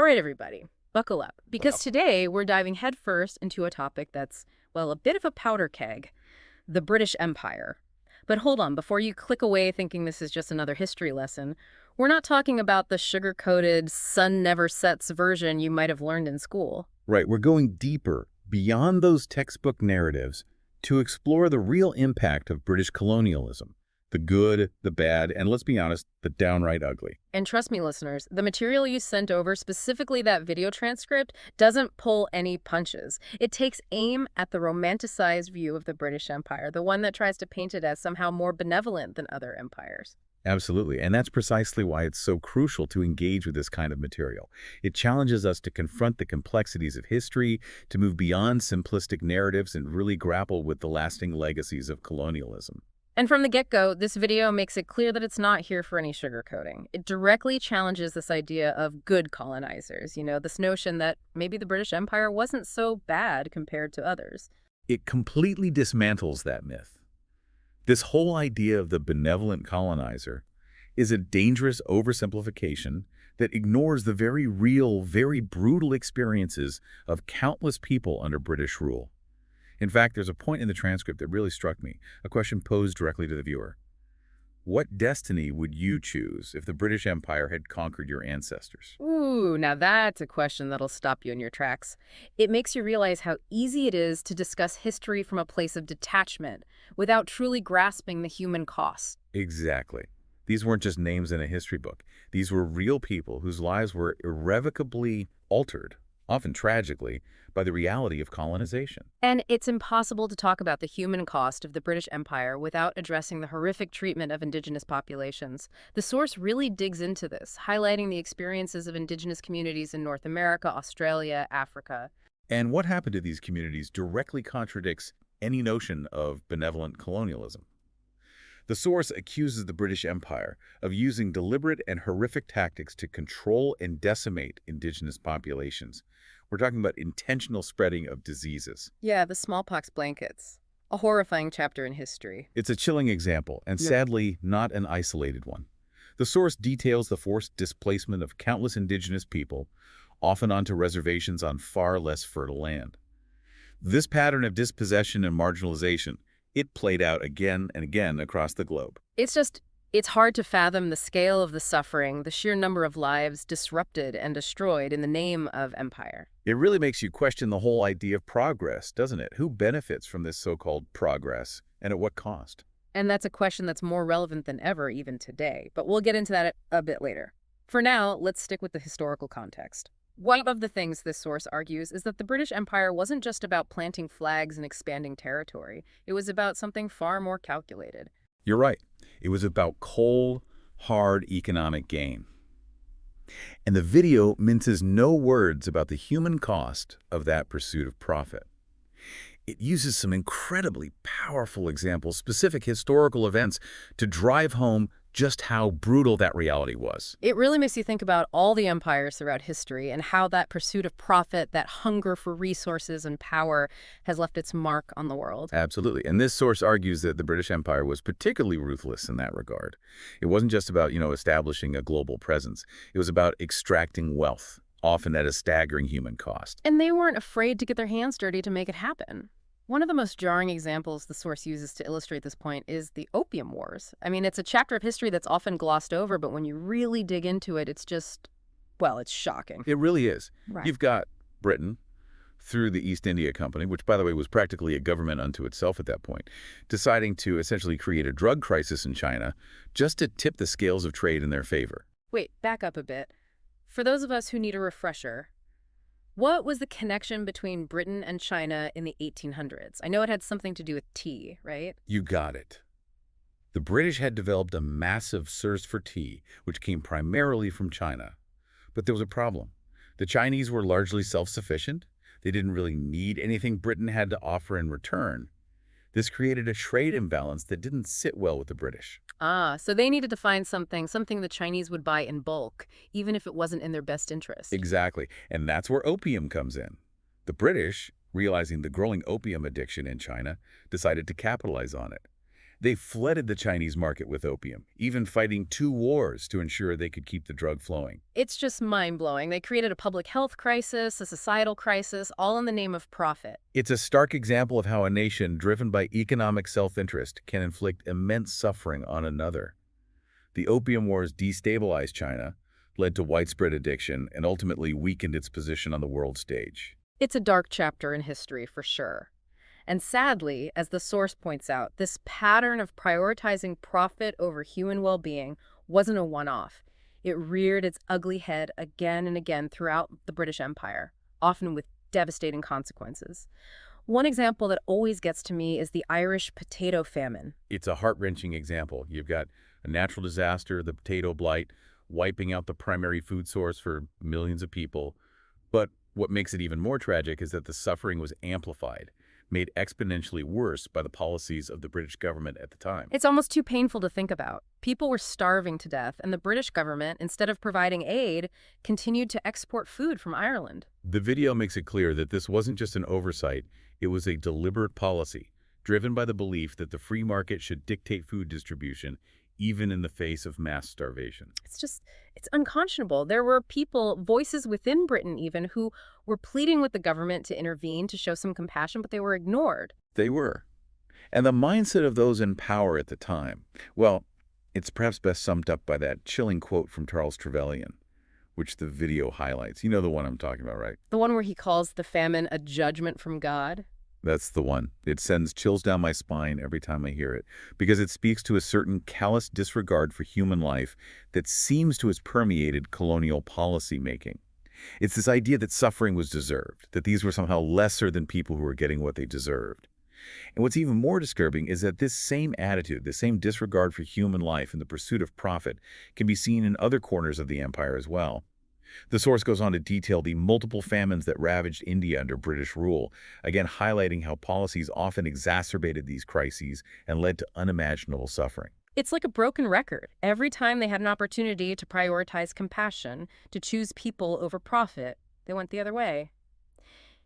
right, everybody, buckle up. Because today we're diving headfirst into a topic that's, well, a bit of a powder keg, the British Empire. But hold on, before you click away thinking this is just another history lesson, we're not talking about the sugar-coated, sun never sets version you might have learned in school. Right, we're going deeper, beyond those textbook narratives, to explore the real impact of British colonialism. The good, the bad, and let's be honest, the downright ugly. And trust me, listeners, the material you sent over, specifically that video transcript, doesn't pull any punches. It takes aim at the romanticized view of the British Empire, the one that tries to paint it as somehow more benevolent than other empires. Absolutely, and that's precisely why it's so crucial to engage with this kind of material. It challenges us to confront the complexities of history, to move beyond simplistic narratives and really grapple with the lasting legacies of colonialism. And from the get-go, this video makes it clear that it's not here for any sugarcoating. It directly challenges this idea of good colonizers, this notion that maybe the British Empire wasn't so bad compared to others. It completely dismantles that myth. This whole idea of the benevolent colonizer is a dangerous oversimplification that ignores the very real, very brutal experiences of countless people under British rule. In fact, there's a point in the transcript that really struck me, a question posed directly to the viewer. What destiny would you choose if the British Empire had conquered your ancestors? Ooh, now that's a question that'll stop you in your tracks. It makes you realize how easy it is to discuss history from a place of detachment without truly grasping the human cost. Exactly. These weren't just names in a history book. These were real people whose lives were irrevocably altered, often tragically, by the reality of colonization. And it's impossible to talk about the human cost of the British Empire without addressing the horrific treatment of indigenous populations. The source really digs into this, highlighting the experiences of indigenous communities in North America, Australia, Africa. And what happened to these communities directly contradicts any notion of benevolent colonialism. The source accuses the British Empire of using deliberate and horrific tactics to control and decimate indigenous populations. We're talking about intentional spreading of diseases. Yeah, the smallpox blankets. A horrifying chapter in history. It's a chilling example, and sadly, not an isolated one. The source details the forced displacement of countless indigenous people, often onto reservations on far less fertile land. This pattern of dispossession and marginalization, it played out again and again across the globe. It's hard to fathom the scale of the suffering, the sheer number of lives disrupted and destroyed in the name of empire. It really makes you question the whole idea of progress, doesn't it? Who benefits from this so-called progress, and at what cost? And that's a question that's more relevant than ever, even today. But we'll get into that a bit later. For now, let's stick with the historical context. One of the things this source argues is that the British Empire wasn't just about planting flags and expanding territory. It was about something far more calculated. You're right. It was about cold, hard economic gain. And the video minces no words about the human cost of that pursuit of profit. It uses some incredibly powerful examples, specific historical events, to drive home just how brutal that reality was. It really makes you think about all the empires throughout history and how that pursuit of profit, that hunger for resources and power, has left its mark on the world. Absolutely. And this source argues that the British Empire was particularly ruthless in that regard. It wasn't just about, establishing a global presence. It was about extracting wealth, often at a staggering human cost. And they weren't afraid to get their hands dirty to make it happen. One of the most jarring examples the source uses to illustrate this point is the Opium Wars. I mean, it's a chapter of history that's often glossed over, but when you really dig into it, it's just, well, it's shocking. It really is. Right. You've got Britain, through the East India Company, which, by the way, was practically a government unto itself at that point, deciding to essentially create a drug crisis in China just to tip the scales of trade in their favor. Wait, back up a bit. For those of us who need a refresher, what was the connection between Britain and China in the 1800s? I know it had something to do with tea, right? You got it. The British had developed a massive thirst for tea, which came primarily from China. But there was a problem. The Chinese were largely self-sufficient. They didn't really need anything Britain had to offer in return. This created a trade imbalance that didn't sit well with the British. So they needed to find something the Chinese would buy in bulk, even if it wasn't in their best interest. Exactly. And that's where opium comes in. The British, realizing the growing opium addiction in China, decided to capitalize on it. They flooded the Chinese market with opium, even fighting 2 wars to ensure they could keep the drug flowing. It's just mind-blowing. They created a public health crisis, a societal crisis, all in the name of profit. It's a stark example of how a nation driven by economic self-interest can inflict immense suffering on another. The Opium Wars destabilized China, led to widespread addiction, and ultimately weakened its position on the world stage. It's a dark chapter in history, for sure. And sadly, as the source points out, this pattern of prioritizing profit over human well-being wasn't a one-off. It reared its ugly head again and again throughout the British Empire, often with devastating consequences. One example that always gets to me is the Irish potato famine. It's a heart-wrenching example. You've got a natural disaster, the potato blight, wiping out the primary food source for millions of people. But what makes it even more tragic is that the suffering was amplified, made exponentially worse by the policies of the British government at the time. It's almost too painful to think about. People were starving to death, and the British government, instead of providing aid, continued to export food from Ireland. The video makes it clear that this wasn't just an oversight, it was a deliberate policy, driven by the belief that the free market should dictate food distribution, even in the face of mass starvation. It's unconscionable. There were people, voices within Britain even, who were pleading with the government to intervene, to show some compassion, but they were ignored. They were. And the mindset of those in power at the time, well, it's perhaps best summed up by that chilling quote from Charles Trevelyan, which the video highlights. You know the one I'm talking about, right? The one where he calls the famine a judgment from God. That's the one. It sends chills down my spine every time I hear it, because it speaks to a certain callous disregard for human life that seems to have permeated colonial policy making. It's this idea that suffering was deserved, that these were somehow lesser than people who were getting what they deserved. And what's even more disturbing is that this same attitude, this same disregard for human life and the pursuit of profit, can be seen in other corners of the empire as well. The source goes on to detail the multiple famines that ravaged India under British rule, again highlighting how policies often exacerbated these crises and led to unimaginable suffering. It's like a broken record. Every time they had an opportunity to prioritize compassion, to choose people over profit, they went the other way.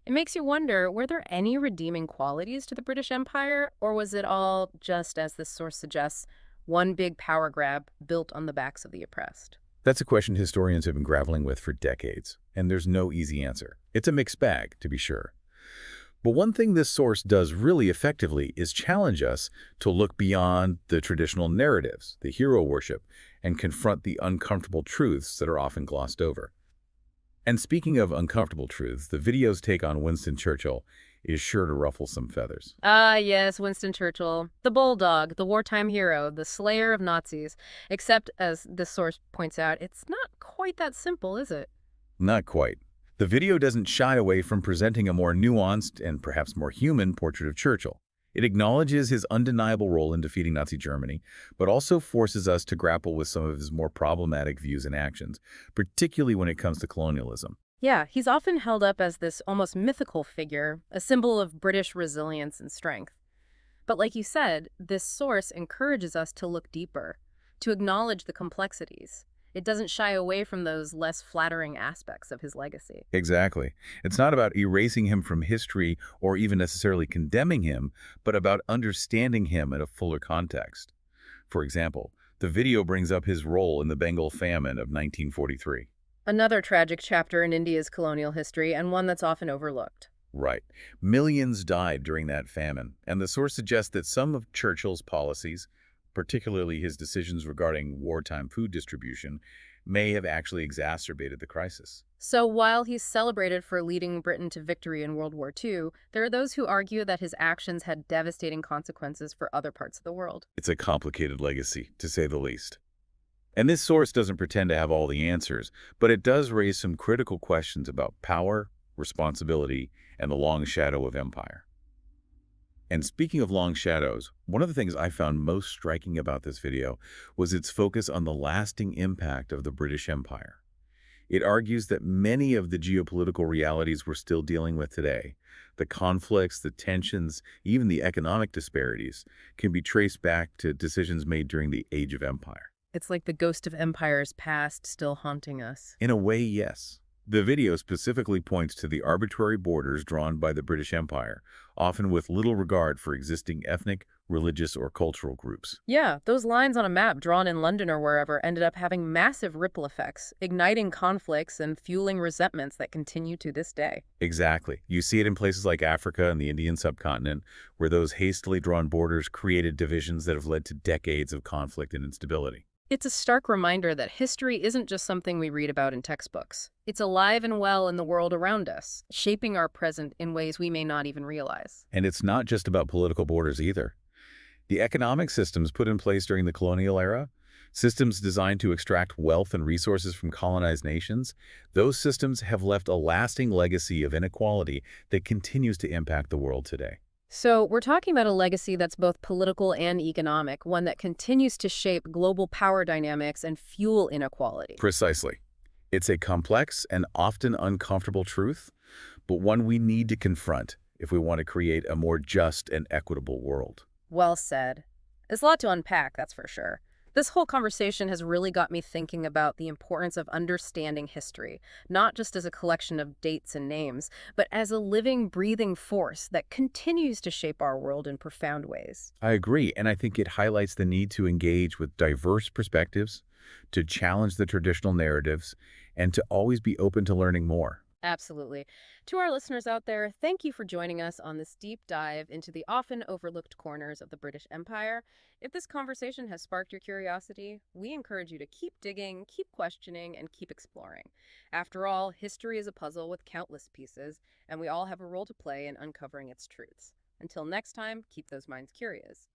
It makes you wonder, were there any redeeming qualities to the British Empire, or was it all just, as this source suggests, one big power grab built on the backs of the oppressed? That's a question historians have been grappling with for decades, and there's no easy answer. It's a mixed bag, to be sure. But one thing this source does really effectively is challenge us to look beyond the traditional narratives, the hero worship, and confront the uncomfortable truths that are often glossed over. And speaking of uncomfortable truths, the video's take on Winston Churchill is sure to ruffle some feathers. Ah, yes, Winston Churchill. The bulldog, the wartime hero, the slayer of Nazis. Except, as this source points out, it's not quite that simple, is it? Not quite. The video doesn't shy away from presenting a more nuanced and perhaps more human portrait of Churchill. It acknowledges his undeniable role in defeating Nazi Germany, but also forces us to grapple with some of his more problematic views and actions, particularly when it comes to colonialism. Yeah, he's often held up as this almost mythical figure, a symbol of British resilience and strength. But like you said, this source encourages us to look deeper, to acknowledge the complexities. It doesn't shy away from those less flattering aspects of his legacy. Exactly. It's not about erasing him from history or even necessarily condemning him, but about understanding him in a fuller context. For example, the video brings up his role in the Bengal famine of 1943. Another tragic chapter in India's colonial history, and one that's often overlooked. Right. Millions died during that famine, and the source suggests that some of Churchill's policies, particularly his decisions regarding wartime food distribution, may have actually exacerbated the crisis. So while he's celebrated for leading Britain to victory in World War II, there are those who argue that his actions had devastating consequences for other parts of the world. It's a complicated legacy, to say the least. And this source doesn't pretend to have all the answers, but it does raise some critical questions about power, responsibility, and the long shadow of empire. And speaking of long shadows, one of the things I found most striking about this video was its focus on the lasting impact of the British Empire. It argues that many of the geopolitical realities we're still dealing with today, the conflicts, the tensions, even the economic disparities, can be traced back to decisions made during the Age of Empire. It's like the ghost of empires past still haunting us. In a way, yes. The video specifically points to the arbitrary borders drawn by the British Empire, often with little regard for existing ethnic, religious or cultural groups. Yeah, those lines on a map drawn in London or wherever ended up having massive ripple effects, igniting conflicts and fueling resentments that continue to this day. Exactly. You see it in places like Africa and the Indian subcontinent, where those hastily drawn borders created divisions that have led to decades of conflict and instability. It's a stark reminder that history isn't just something we read about in textbooks. It's alive and well in the world around us, shaping our present in ways we may not even realize. And it's not just about political borders either. The economic systems put in place during the colonial era, systems designed to extract wealth and resources from colonized nations, those systems have left a lasting legacy of inequality that continues to impact the world today. So, we're talking about a legacy that's both political and economic, one that continues to shape global power dynamics and fuel inequality. Precisely. It's a complex and often uncomfortable truth, but one we need to confront if we want to create a more just and equitable world. Well said. There's a lot to unpack, that's for sure. This whole conversation has really got me thinking about the importance of understanding history, not just as a collection of dates and names, but as a living, breathing force that continues to shape our world in profound ways. I agree, and I think it highlights the need to engage with diverse perspectives, to challenge the traditional narratives, and to always be open to learning more. Absolutely. To our listeners out there, thank you for joining us on this deep dive into the often overlooked corners of the British Empire. If this conversation has sparked your curiosity, we encourage you to keep digging, keep questioning, and keep exploring. After all, history is a puzzle with countless pieces, and we all have a role to play in uncovering its truths. Until next time, keep those minds curious.